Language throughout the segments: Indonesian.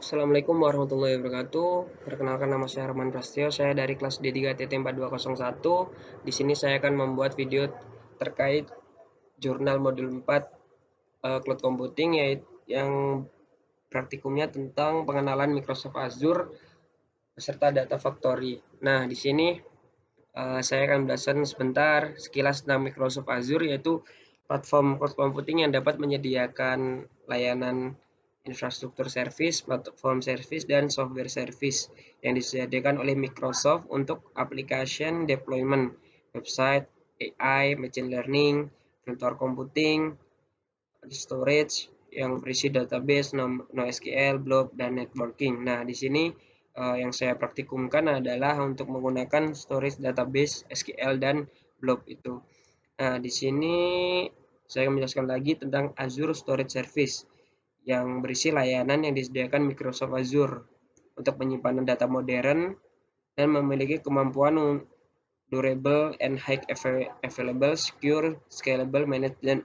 Assalamualaikum warahmatullahi wabarakatuh. Perkenalkan, nama saya Arman Prasetyo. Saya dari kelas D3TT4201. Di sini saya akan membuat video terkait jurnal modul 4 Cloud Computing, yaitu yang praktikumnya tentang pengenalan Microsoft Azure beserta Data Factory. Nah, di sini saya akan menjelaskan sebentar sekilas tentang Microsoft Azure, yaitu platform cloud computing yang dapat menyediakan layanan infrastruktur service, platform service, dan software service yang disediakan oleh Microsoft untuk application deployment, website, AI, machine learning, virtual computing, storage yang berisi database, NoSQL, blob, dan networking. Nah, di sini yang saya praktikumkan adalah untuk menggunakan storage database, SQL, dan blob itu. Nah, di sini saya menjelaskan lagi tentang Azure Storage Service yang berisi layanan yang disediakan Microsoft Azure untuk penyimpanan data modern dan memiliki kemampuan durable and high available, secure, scalable, managed, dan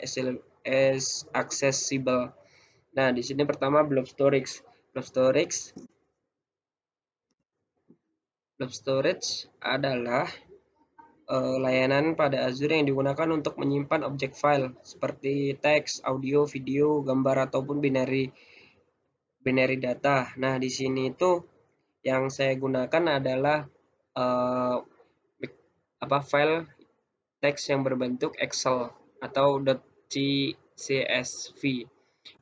accessible. Nah, di sini pertama blob storage. Blob storage adalah layanan pada Azure yang digunakan untuk menyimpan objek file seperti teks, audio, video, gambar, ataupun binary data. Nah, di sini itu yang saya gunakan adalah file teks yang berbentuk Excel atau .csv.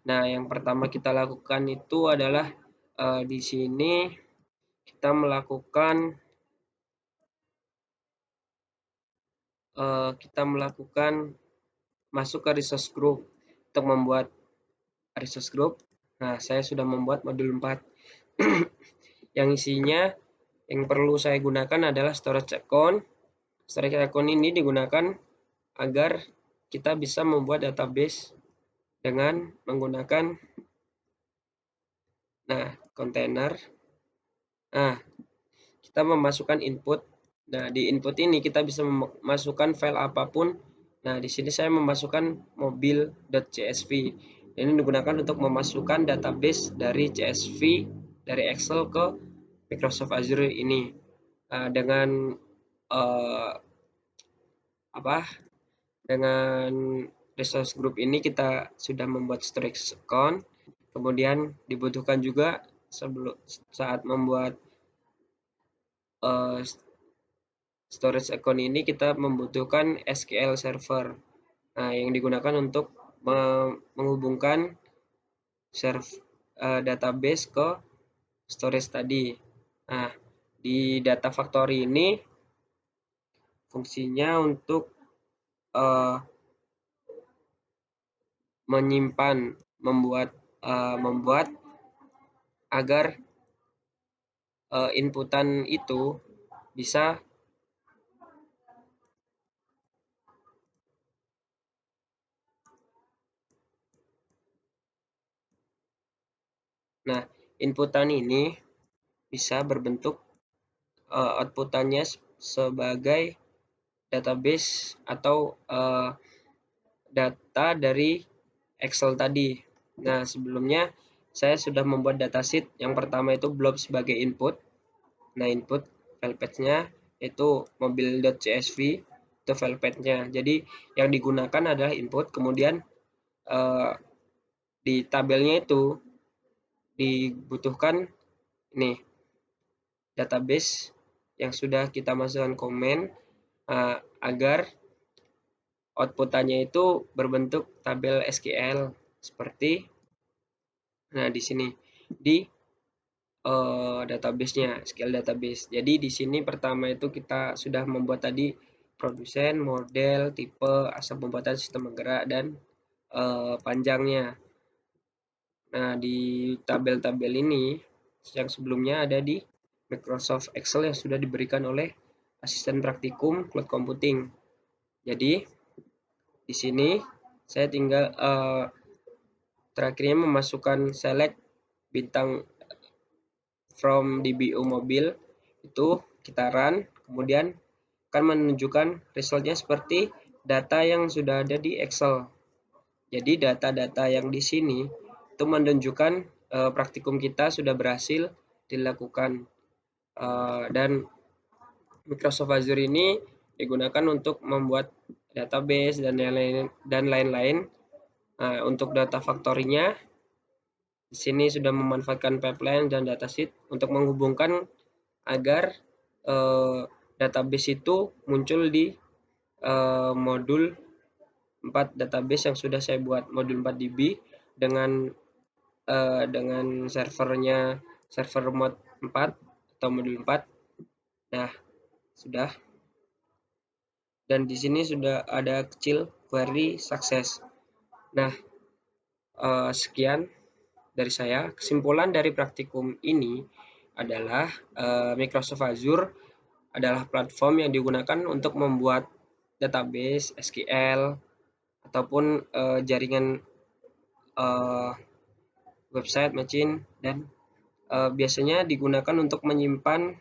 Nah, yang pertama kita lakukan itu adalah di sini kita melakukan masuk ke resource group untuk membuat resource group. Nah, saya sudah membuat modul 4 yang isinya yang perlu saya gunakan adalah storage account. Storage account ini digunakan agar kita bisa membuat database dengan menggunakan kontainer. Nah, kita memasukkan input. Nah, di input ini kita bisa memasukkan file apapun. Nah, di sini saya memasukkan mobil.csv. Ini digunakan untuk memasukkan database dari CSV dari Excel ke Microsoft Azure ini. Dengan resource group ini kita sudah membuat storage account. Kemudian dibutuhkan juga saat membuat storage account ini kita membutuhkan SQL server. Nah, yang digunakan untuk menghubungkan database ke storage tadi. Nah, di Data Factory ini fungsinya untuk menyimpan, membuat agar inputan itu bisa inputan ini bisa berbentuk outputannya sebagai database atau data dari Excel tadi. Nah, sebelumnya saya sudah membuat datasheet. Yang pertama itu blob sebagai input. Nah, input file path-nya itu mobil.csv, itu file path-nya. Jadi yang digunakan adalah input, kemudian di tabelnya itu dibutuhkan nih database yang sudah kita masukkan komen agar outputannya itu berbentuk tabel SQL seperti di sini di database-nya, SQL database. Jadi di sini pertama itu kita sudah membuat tadi produsen, model, tipe, asal pembuatan sistem bergerak, dan panjangnya. Nah, di tabel-tabel ini yang sebelumnya ada di Microsoft Excel yang sudah diberikan oleh asisten praktikum Cloud Computing. Jadi di sini saya tinggal terakhirnya memasukkan select bintang from DBO mobil, itu kita run, kemudian akan menunjukkan resultnya seperti data yang sudah ada di Excel. Jadi data-data yang di sini itu menunjukkan praktikum kita sudah berhasil dilakukan, dan Microsoft Azure ini digunakan untuk membuat database dan lain-lain. Untuk data factory-nya, di sini sudah memanfaatkan pipeline dan datasheet untuk menghubungkan agar database itu muncul di modul 4 database yang sudah saya buat, modul 4DB dengan servernya server mode 4 atau modul 4. Nah, sudah. Dan di sini sudah ada kecil query sukses. Nah, sekian dari saya. Kesimpulan dari praktikum ini adalah Microsoft Azure adalah platform yang digunakan untuk membuat database, SQL, ataupun jaringan website, machine, dan biasanya digunakan untuk menyimpan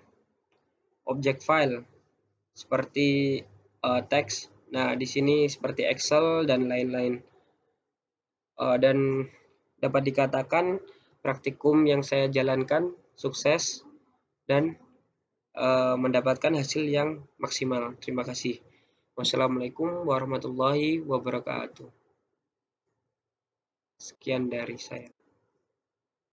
objek file seperti teks. Nah, di sini seperti Excel dan lain-lain. Dan dapat dikatakan praktikum yang saya jalankan sukses dan mendapatkan hasil yang maksimal. Terima kasih. Wassalamualaikum warahmatullahi wabarakatuh. Sekian dari saya.